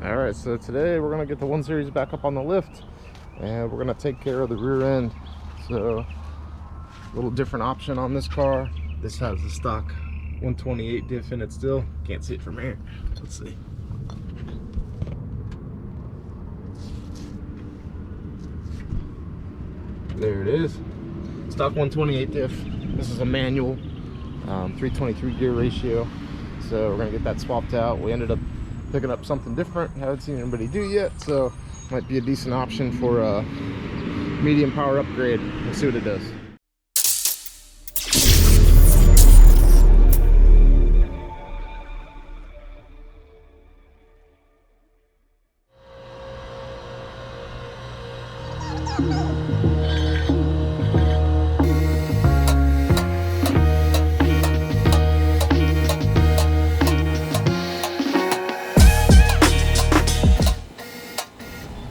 All right, so today we're gonna get the 1 Series back up on the lift, and we're gonna take care of the rear end. So a little different option on this car. This has the stock 128 diff in it still. Can't see it from here. Let's see. There it is. Stock 128 diff. This is a manual 323 gear ratio. So we're gonna get that swapped out. We ended up picking up something different. Haven't seen anybody do yet, so might be a decent option for a medium power upgrade. We'll see what it does.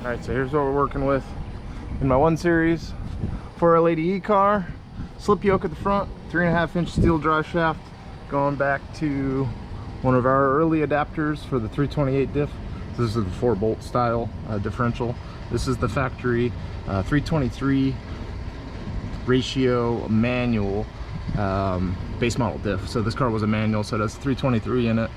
Alright, so here's what we're working with in my 1 Series 4L80E car. Slip yoke at the front, 3.5-inch steel drive shaft, going back to one of our early adapters for the 328 diff. This is the 4-bolt style differential. This is the factory 323 ratio manual base model diff. So this car was a manual, so it has 323 in it,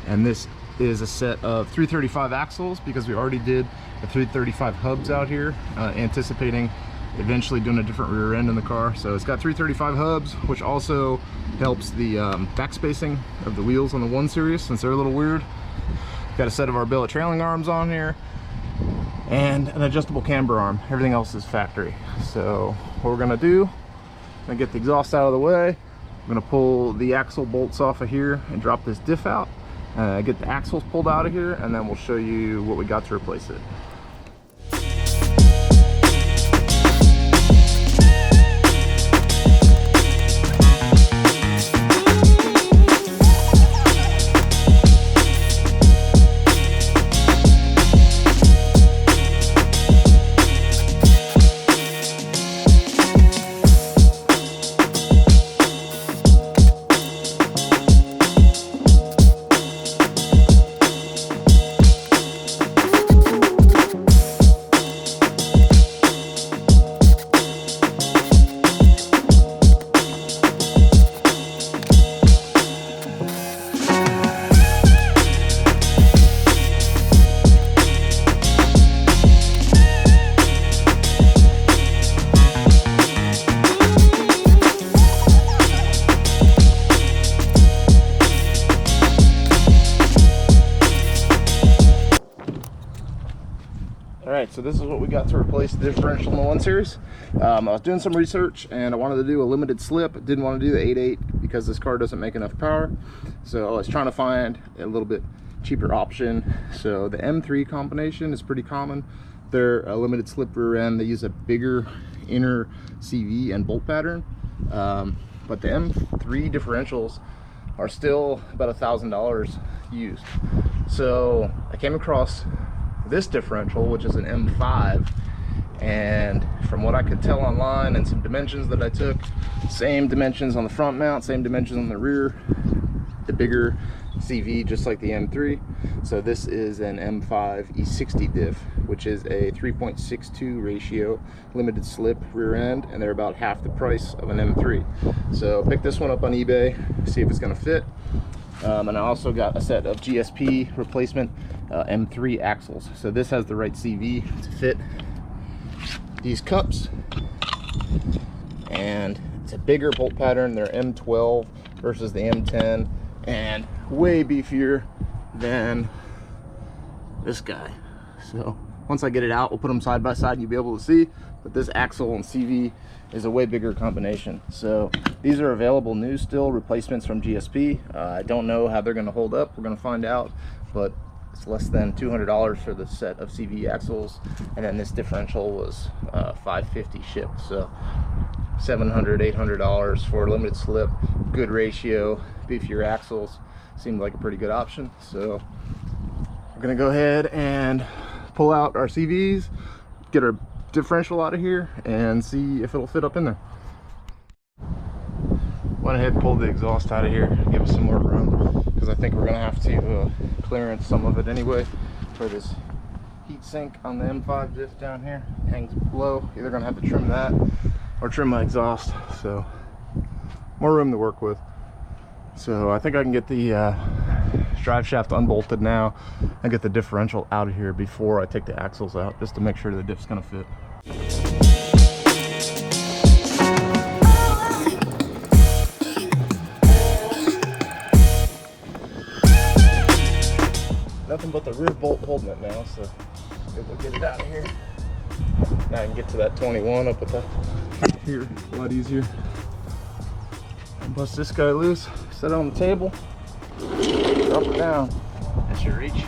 and this is a set of 335 axles because we already did the 335 hubs out here, anticipating eventually doing a different rear end in the car. So it's got 335 hubs, which also helps the back spacing of the wheels on the 1 Series since they're a little weird. Got a set of our billet trailing arms on here and an adjustable camber arm. Everything else is factory. So what we're gonna do, I'm gonna get the exhaust out of the way. I'm gonna pull the axle bolts off of here and drop this diff out. Get the axles pulled out of here, and then we'll show you what we got to replace it. Alright, so this is what we got to replace the differential in the 1 Series. I was doing some research and I wanted to do a limited slip. I didn't want to do the 8.8 because this car doesn't make enough power. So I was trying to find a little bit cheaper option. So the M3 combination is pretty common. They're a limited slip rear end. They use a bigger inner CV and bolt pattern. But the M3 differentials are still about $1,000 used. So I came across this differential, which is an M5, and from what I could tell online and some dimensions that I took, same dimensions on the front mount, same dimensions on the rear, the bigger CV just like the M3. So this is an M5 E60 diff, which is a 3.62 ratio limited slip rear end, and they're about half the price of an M3. So pick this one up on eBay, see if it's going to fit. And I also got a set of GSP replacement M3 axles. So this has the right CV to fit these cups, and it's a bigger bolt pattern. They're M12 versus the M10, and way beefier than this guy. So once I get it out, we'll put them side by side and you'll be able to see, but this axle and CV is a way bigger combination. So these are available new still, replacements from GSP. I don't know how they're going to hold up. We're going to find out, but it's less than $200 for the set of CV axles, and then this differential was $550 shipped. So $700, $800 for a limited slip, good ratio, beefier axles. Seemed like a pretty good option. So we're gonna go ahead and pull out our CVs, get our differential out of here, and see if it'll fit up in there. Went ahead and pulled the exhaust out of here, give us some more room, because I think we're gonna have to clearance some of it anyway. for this heat sink on the M5 diff down here. It hangs low. Either gonna have to trim that or trim my exhaust. So more room to work with. So I think I can get the drive shaft unbolted now and get the differential out of here before I take the axles out, just to make sure the diff's gonna fit. Nothing but the rear bolt holding it now, so we'll get it out of here. Now I can get to that 21 up with that here a lot easier. And bust this guy loose, set it on the table, drop it down. That's your reach.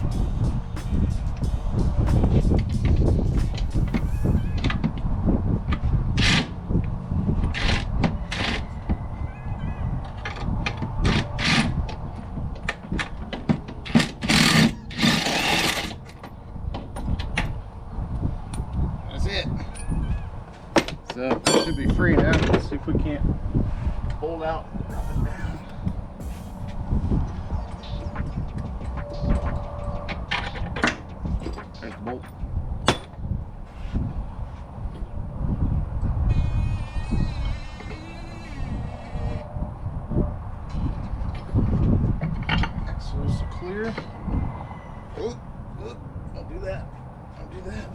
So it should be free now. Let's see if we can't hold out and drop it down. There's the bolt. Axles are clear. Oh, don't do that. Don't do that.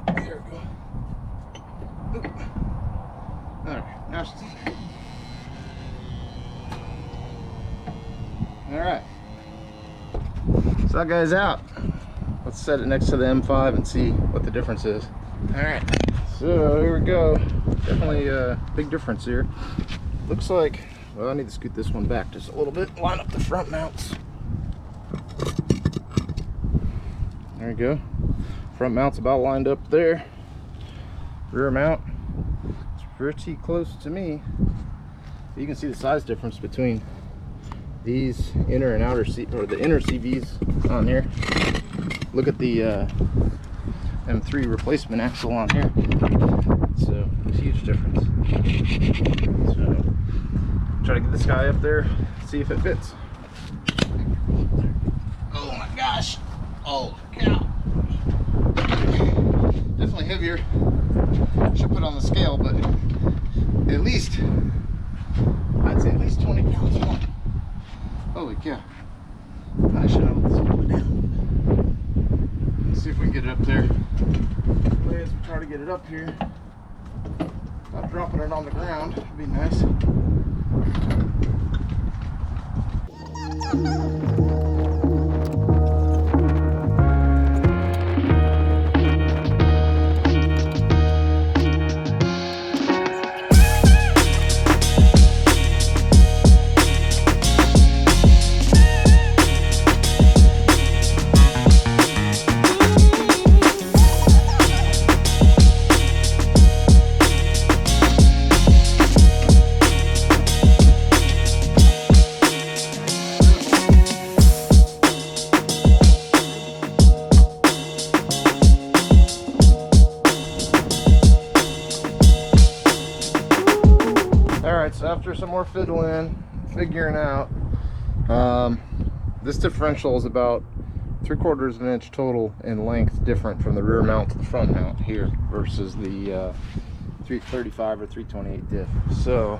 There we go. Alright, now alright. So that guy's out. Let's set it next to the M5 and see what the difference is. Alright, so here we go. Definitely a big difference here. Looks like, well, I need to scoot this one back just a little bit, line up the front mounts. There we go. Front mount's about lined up there. Rear mount, it's pretty close to me. You can see the size difference between these inner and outer or the inner CVs on here. Look at the M3 replacement axle on here. So it's a huge difference. So try to get this guy up there, see if it fits. Oh my gosh! Oh cow! Definitely heavier. Should put on the scale, but at least, I'd say at least 20 pounds more. Holy cow. I should have slowed it down. Let's see if we can get it up there. As we try to get it up here, not dropping it on the ground, would be nice. So after some more fiddling, figuring out, this differential is about 3/4 of an inch total in length different from the rear mount to the front mount here versus the 335 or 328 diff. So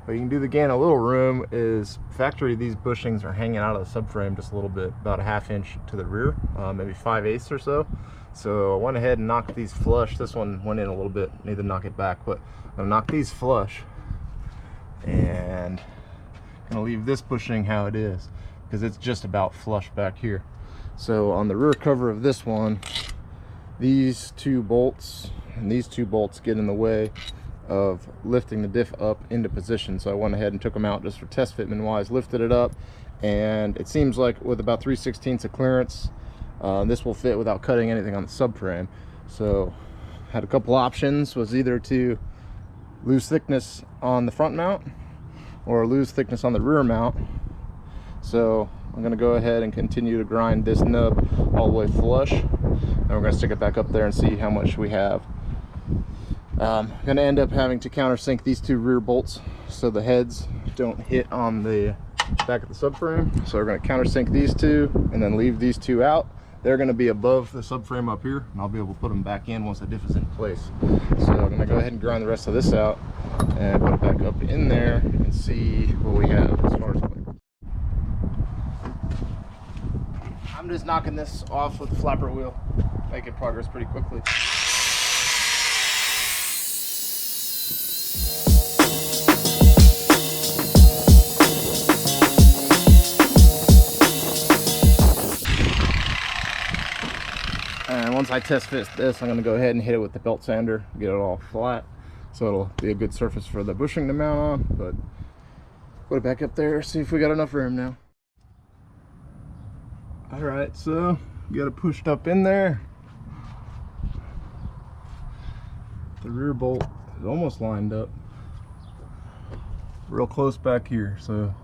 what you can do to gain a little room is factory these bushings are hanging out of the subframe just a little bit, about a 1/2 inch to the rear, maybe 5/8 or so. So I went ahead and knocked these flush. This one went in a little bit, need to knock it back, but I'm gonna knock these flush and gonna leave this bushing how it is because it's just about flush back here. So on the rear cover of this one, these two bolts and these two bolts get in the way of lifting the diff up into position. So I went ahead and took them out just for test fitment wise, lifted it up, and it seems like with about 3/16 of clearance, this will fit without cutting anything on the subframe. So had a couple options, was either to lose thickness on the front mount or lose thickness on the rear mount. So I'm going to go ahead and continue to grind this nub all the way flush, and we're going to stick it back up there and see how much we have. I'm going to end up having to countersink these two rear bolts so the heads don't hit on the back at the subframe. So we're going to countersink these two and then leave these two out. They're going to be above the subframe up here, and I'll be able to put them back in once the diff is in place. So I'm going to go ahead and grind the rest of this out and put it back up in there and see what we have as far as clearance. I'm just knocking this off with the flapper wheel, making progress pretty quickly. And once I test fit this, I'm going to go ahead and hit it with the belt sander, get it all flat, so it'll be a good surface for the bushing to mount on. But put it back up there, see if we got enough room now. All right, so got it pushed up in there. The rear bolt is almost lined up, real close back here, so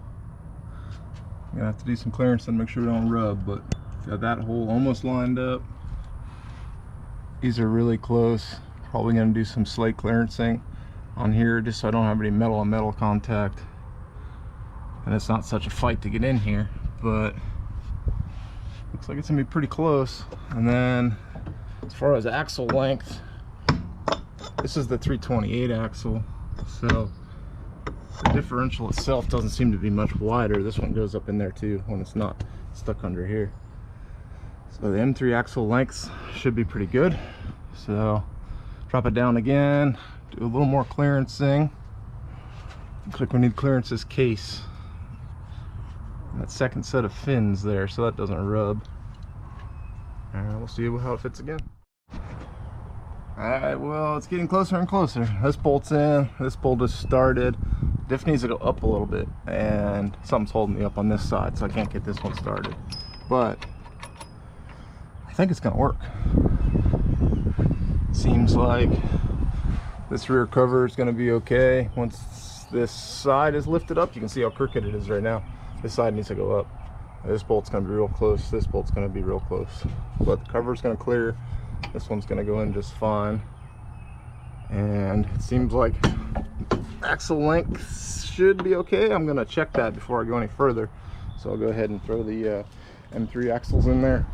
I'm gonna have to do some clearance and make sure we don't rub, but got that hole almost lined up. These are really close. Probably gonna do some slate clearancing on here just so I don't have any metal on metal contact, and it's not such a fight to get in here, but looks like it's gonna be pretty close. And then as far as axle length, this is the 328 axle, so the differential itself doesn't seem to be much wider. This one goes up in there too when it's not stuck under here. So the M3 axle lengths should be pretty good. So drop it down again, do a little more clearancing. Looks like we need to clearance this case. And that second set of fins there, so that doesn't rub. We'll see how it fits again. Alright, well, it's getting closer and closer. This bolt's in, this bolt is started. Diff needs to go up a little bit, and something's holding me up on this side, so I can't get this one started. But I think it's gonna work. Seems like this rear cover is gonna be okay. Once this side is lifted up, you can see how crooked it is right now. This side needs to go up. This bolt's gonna be real close, this bolt's gonna be real close. But the cover's gonna clear. This one's gonna go in just fine. And it seems like axle length should be okay. I'm gonna check that before I go any further. So I'll go ahead and throw the M3 axles in there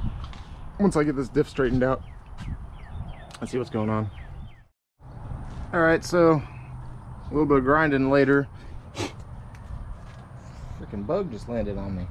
once I get this diff straightened out and see what's going on. All right, so a little bit of grinding later. Freaking bug just landed on me.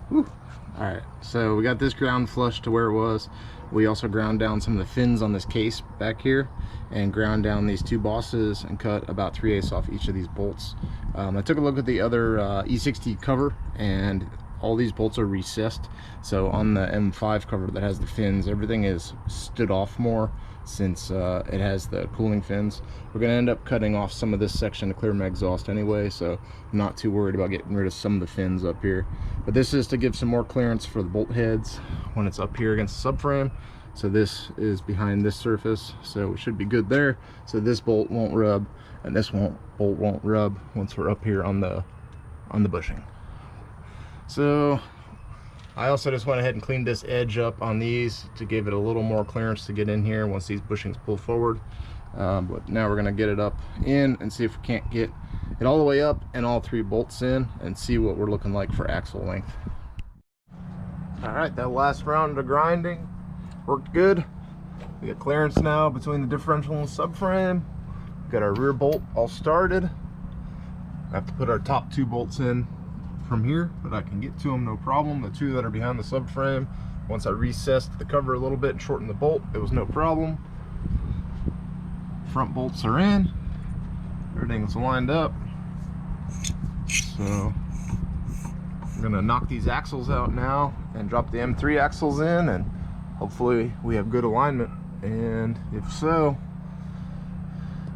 Whew. All right, so we got this ground flush to where it was. We also ground down some of the fins on this case back here and ground down these two bosses and cut about 3/8 off each of these bolts. I took a look at the other E60 cover, and all these bolts are recessed. So on the M5 cover that has the fins, everything is stood off more since it has the cooling fins. We're going to end up cutting off some of this section to clear my exhaust anyway, so I'm not too worried about getting rid of some of the fins up here. But this is to give some more clearance for the bolt heads when it's up here against the subframe. So this is behind this surface, so we should be good there. So this bolt won't rub, and this bolt won't rub once we're up here on the bushing. So I also just went ahead and cleaned this edge up on these to give it a little more clearance to get in here once these bushings pull forward. But now we're going to get it up in and see if we can't get it all the way up and all three bolts in and see what we're looking like for axle length. All right, that last round of grinding worked good. We got clearance now between the differential and the subframe. Got our rear bolt all started. I have to put our top two bolts in from here, but I can get to them no problem. The two that are behind the subframe, once I recessed the cover a little bit and shortened the bolt, it was no problem. Front bolts are in, everything's lined up. So I'm gonna knock these axles out now and drop the M3 axles in, and hopefully we have good alignment. And if so,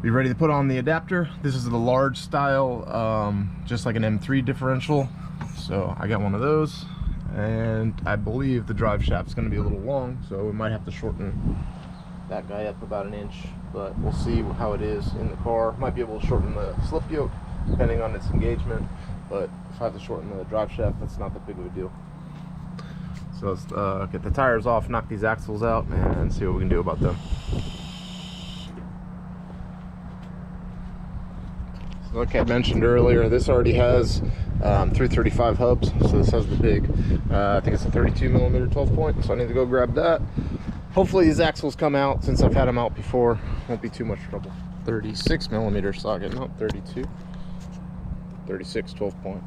be ready to put on the adapter. This is the large style, just like an M3 differential. So I got one of those, and I believe the drive shaft is going to be a little long, so we might have to shorten that guy up about an inch, but we'll see how it is in the car. Might be able to shorten the slip yoke depending on its engagement, but if I have to shorten the drive shaft, that's not that big of a deal. So let's get the tires off, knock these axles out, and see what we can do about them. Like I mentioned earlier, this already has 335 hubs, so this has the big, I think it's a 32mm 12-point, so I need to go grab that. Hopefully these axles come out, since I've had them out before, won't be too much trouble. 36mm socket, not 32. 36 12-point.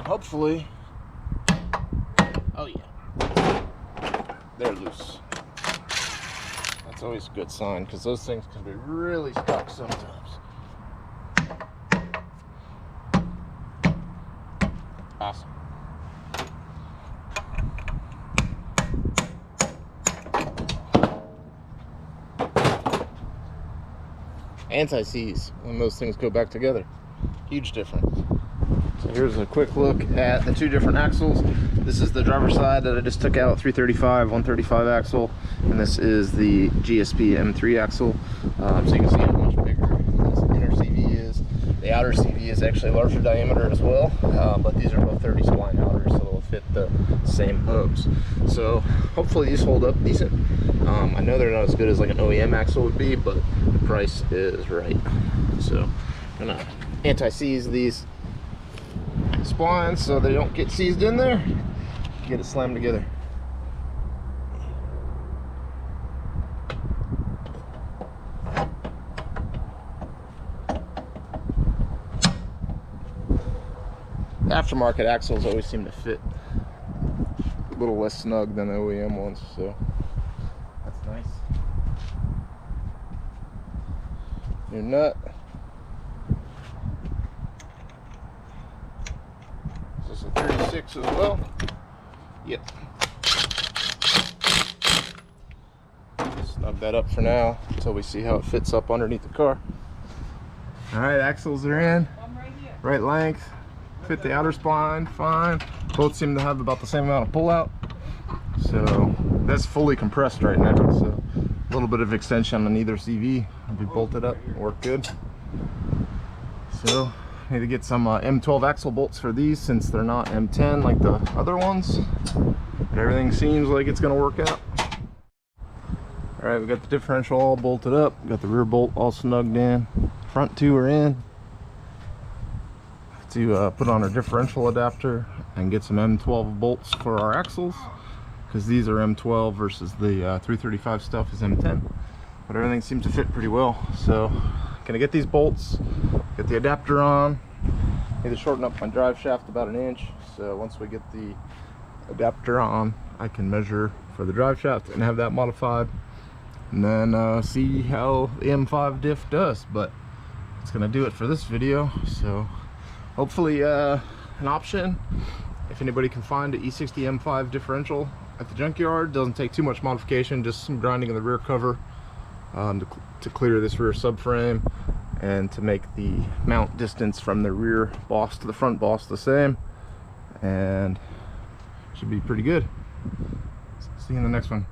Hopefully, oh yeah, they're loose. That's always a good sign, because those things can be really stuck sometimes. Awesome. Anti-seize when those things go back together. Huge difference. So here's a quick look at the two different axles. This is the driver's side that I just took out, 335, 135 axle, and this is the GSP M3 axle. So you can see how much bigger this inner CV is. The outer CV is actually larger diameter as well, but these are both 30 spline outers, so they'll fit the same hubs. So hopefully these hold up decent. I know they're not as good as like an OEM axle would be, but the price is right. So I'm gonna anti-seize these splines so they don't get seized in there, get it slammed together. The aftermarket axles always seem to fit a little less snug than the OEM ones, so that's nice. New nut. Is this a 36 as well? Yep. Snug that up for now until we see how it fits up underneath the car. Alright, axles are in. Right length. Fit the outer spline, fine. Both seem to have about the same amount of pullout. So that's fully compressed right now. So a little bit of extension on either CV. It'll be bolted up, work good. So need to get some M12 axle bolts for these since they're not M10 like the other ones. But everything seems like it's gonna work out. All right, we got the differential all bolted up. We got the rear bolt all snugged in. Front two are in. To put on our differential adapter and get some M12 bolts for our axles, because these are M12 versus the 335 stuff is M10. But everything seems to fit pretty well. So gonna get these bolts, get the adapter on. Need to shorten up my drive shaft about 1 inch. So once we get the adapter on, I can measure for the drive shaft and have that modified, and then see how the M5 diff does. But it's gonna do it for this video. So hopefully an option if anybody can find an e82 M5 differential at the junkyard. Doesn't take too much modification, just some grinding of the rear cover to clear this rear subframe and to make the mount distance from the rear boss to the front boss the same, and should be pretty good. See you in the next one.